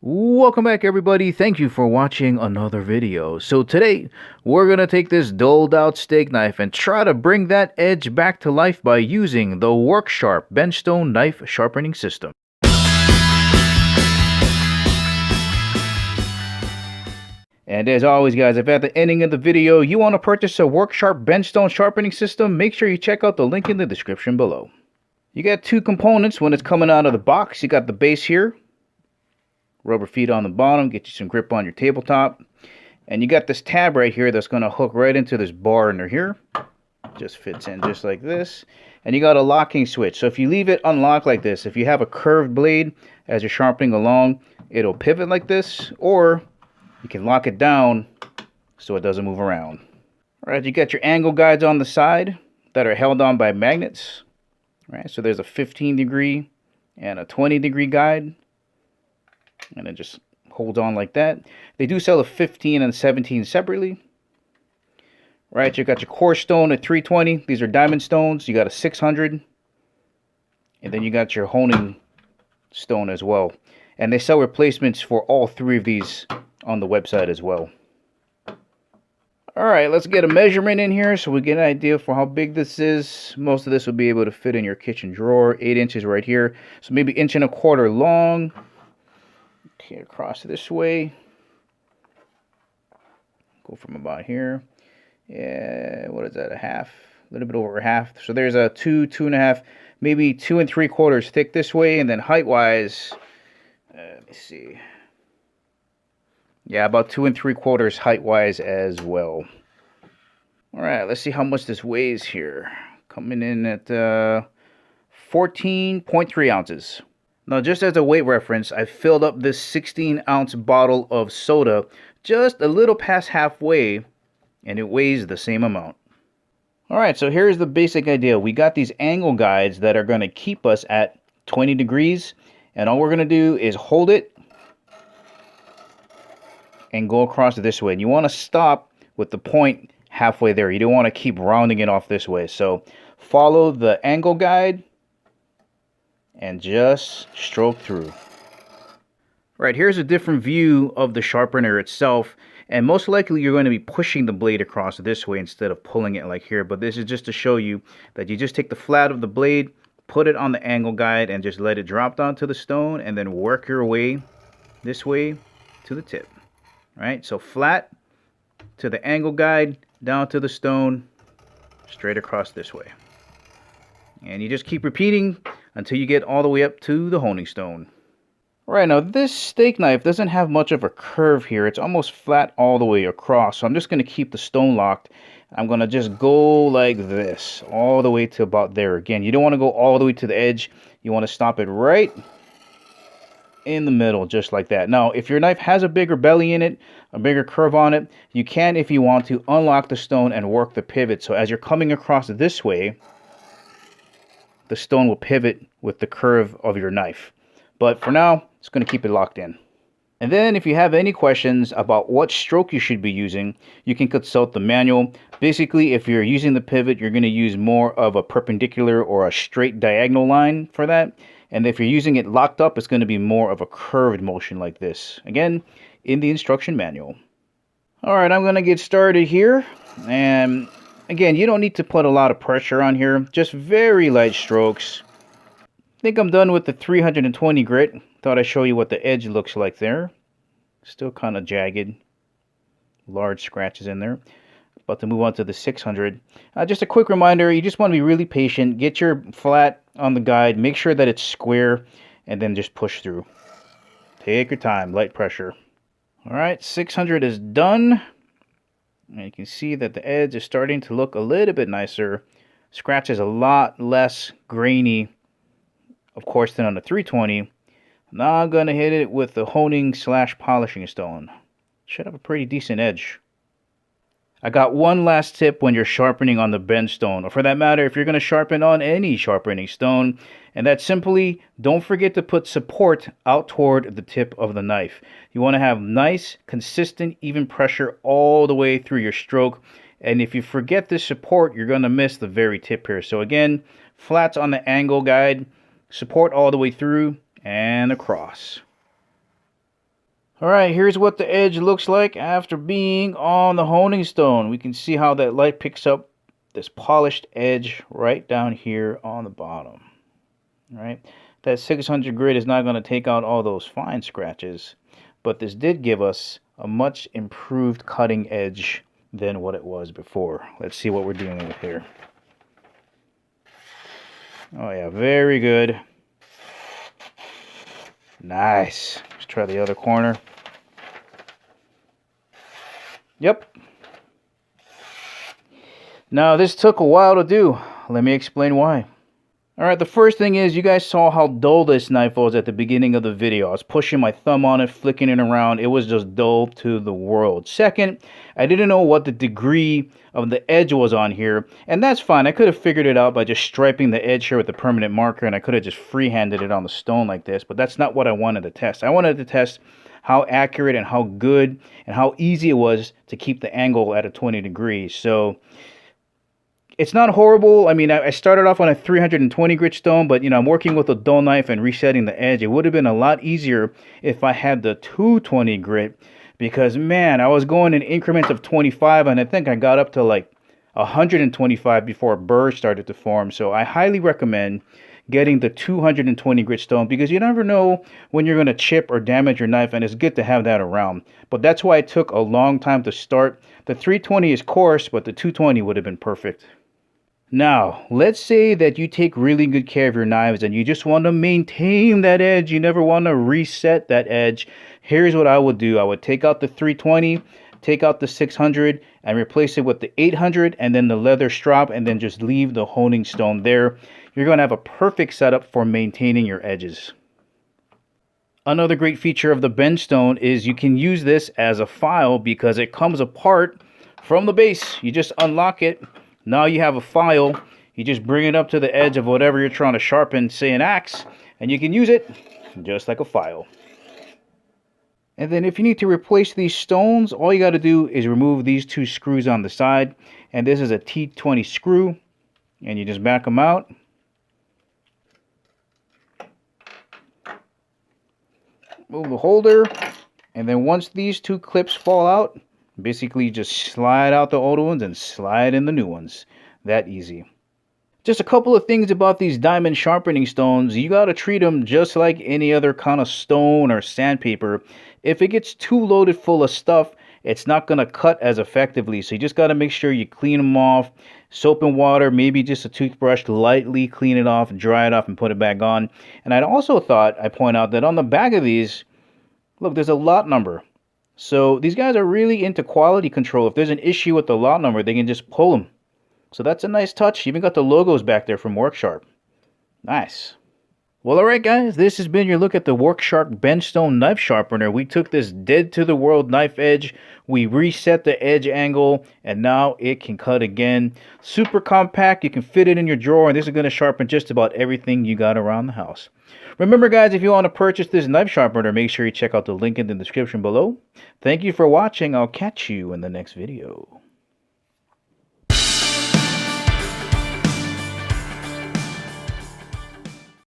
Welcome back, everybody. Thank you for watching another video. So today we're gonna take this dulled out steak knife and try to bring that edge back to life by using the WorkSharp Benchstone knife sharpening system. And as always, guys, if at the ending of the video you want to purchase a WorkSharp Benchstone sharpening system, make sure you check out the link in the description below. You got two components when it's coming out of the box. You got the base here, rubber feet on the bottom, get you some grip on your tabletop. And you got this tab right here that's going to hook right into this bar under here. Just fits in just like this. And you got a locking switch. So if you leave it unlocked like this, if you have a curved blade as you're sharpening along, it'll pivot like this, or you can lock it down so it doesn't move around. All right, you got your angle guides on the side that are held on by magnets. All right, so there's a 15-degree and a 20-degree guide. And it just holds on like that. They do sell a 15 and 17 separately. Right, you got your core stone at 320. These are diamond stones. You got a 600. And then you got your honing stone as well. And they sell replacements for all three of these on the website as well. Alright, let's get a measurement in here so we get an idea for how big this is. Most of this will be able to fit in your kitchen drawer. 8 inches right here. So maybe 1.25 inches long. Okay, across this way. Go from about here. Yeah, what is that? A half? A little bit over a half. So there's a 2.5, maybe 2 3/4 thick this way, and then height-wise, let me see. Yeah, about 2 3/4 height-wise as well. All right, let's see how much this weighs here. Coming in at 14.3 ounces. Now, just as a weight reference, I filled up this 16-ounce bottle of soda just a little past halfway, and it weighs the same amount. All right, so here's the basic idea. We got these angle guides that are going to keep us at 20 degrees, and all we're going to do is hold it and go across this way. And you want to stop with the point halfway there. You don't want to keep rounding it off this way. So follow the angle guide and just stroke through. Right, here's a different view of the sharpener itself, and most likely you're going to be pushing the blade across this way instead of pulling it like here, but this is just to show you that you just take the flat of the blade, put it on the angle guide, and just let it drop down to the stone, and then work your way this way to the tip. Right, so flat to the angle guide, down to the stone, straight across this way. And you just keep repeating until you get all the way up to the honing stone. Right, now this steak knife doesn't have much of a curve here. It's almost flat all the way across. So I'm just going to keep the stone locked. I'm going to just go like this, all the way to about there. Again, you don't want to go all the way to the edge. You want to stop it right in the middle, just like that. Now, if your knife has a bigger belly in it, a bigger curve on it, you can, if you want to, unlock the stone and work the pivot. So as you're coming across this way, the stone will pivot with the curve of your knife. But for now, it's going to keep it locked in. And then if you have any questions about what stroke you should be using, you can consult the manual. Basically, if you're using the pivot, you're going to use more of a perpendicular or a straight diagonal line for that. And if you're using it locked up, it's going to be more of a curved motion like this. Again, in the instruction manual. All right, I'm going to get started here. And again, you don't need to put a lot of pressure on here, just very light strokes. I think I'm done with the 320 grit. Thought I'd show you what the edge looks like there. Still kind of jagged. Large scratches in there. About to move on to the 600. Just a quick reminder, you just want to be really patient. Get your flat on the guide. Make sure that it's square, and then just push through. Take your time, light pressure. All right, 600 is done. And you can see that the edge is starting to look a little bit nicer. Scratch is a lot less grainy, of course, than on the 320. Now I'm going to hit it with the honing / polishing stone. Should have a pretty decent edge. I got one last tip when you're sharpening on the Benchstone, or for that matter, if you're going to sharpen on any sharpening stone, and that's simply don't forget to put support out toward the tip of the knife. You want to have nice, consistent, even pressure all the way through your stroke, and if you forget this support, you're going to miss the very tip here. So again, flats on the angle guide, support all the way through and across. Alright, here's what the edge looks like after being on the honing stone. We can see how that light picks up this polished edge right down here on the bottom. Alright, that 600 grit is not going to take out all those fine scratches, but this did give us a much improved cutting edge than what it was before. Let's see what we're dealing with here. Oh yeah, very good. Nice. Let's try the other corner. Yep. Now this took a while to do. Let me explain why. Alright, the first thing is, you guys saw how dull this knife was at the beginning of the video. I was pushing my thumb on it, flicking it around. It was just dull to the world. Second, I didn't know what the degree of the edge was on here, and that's fine. I could have figured it out by just striping the edge here with a permanent marker, and I could have just freehanded it on the stone like this, but that's not what I wanted to test. I wanted to test how accurate and how good and how easy it was to keep the angle at a 20 degrees. So it's not horrible. I mean, I started off on a 320 grit stone, but, you know, I'm working with a dull knife and resetting the edge. It would have been a lot easier if I had the 220 grit, because, man, I was going in increments of 25, and I think I got up to like 125 before burrs started to form. So I highly recommend getting the 220 grit stone, because you never know when you're going to chip or damage your knife, and it's good to have that around. But that's why it took a long time to start. The 320 is coarse, but the 220 would have been perfect. Now, let's say that you take really good care of your knives and you just want to maintain that edge. You never want to reset that edge. Here's what I would do. I would take out the 320, take out the 600, and replace it with the 800 and then the leather strap, and then just leave the honing stone there. You're going to have a perfect setup for maintaining your edges. Another great feature of the Benchstone is you can use this as a file, because it comes apart from the base. You just unlock it. Now you have a file. You just bring it up to the edge of whatever you're trying to sharpen, say an axe, and you can use it just like a file. And then if you need to replace these stones, all you got to do is remove these two screws on the side. And this is a T20 screw, and you just back them out. Move the holder, and then once these two clips fall out, basically just slide out the old ones and slide in the new ones. That easy. Just a couple of things about these diamond sharpening stones. You got to treat them just like any other kind of stone or sandpaper. If it gets too loaded full of stuff, it's not going to cut as effectively. So you just got to make sure you clean them off. Soap and water, maybe just a toothbrush, lightly clean it off, dry it off, and put it back on. And I also thought I'd point out that on the back of these, look, there's a lot number. So these guys are really into quality control. If there's an issue with the lot number, they can just pull them. So that's a nice touch. Even got the logos back there from WorkSharp. Nice. Well, alright guys, this has been your look at the WorkSharp Benchstone knife sharpener. We took this dead to the world knife edge, we reset the edge angle, and now it can cut again. Super compact, you can fit it in your drawer, and this is going to sharpen just about everything you got around the house. Remember guys, if you want to purchase this knife sharpener, make sure you check out the link in the description below. Thank you for watching. I'll catch you in the next video.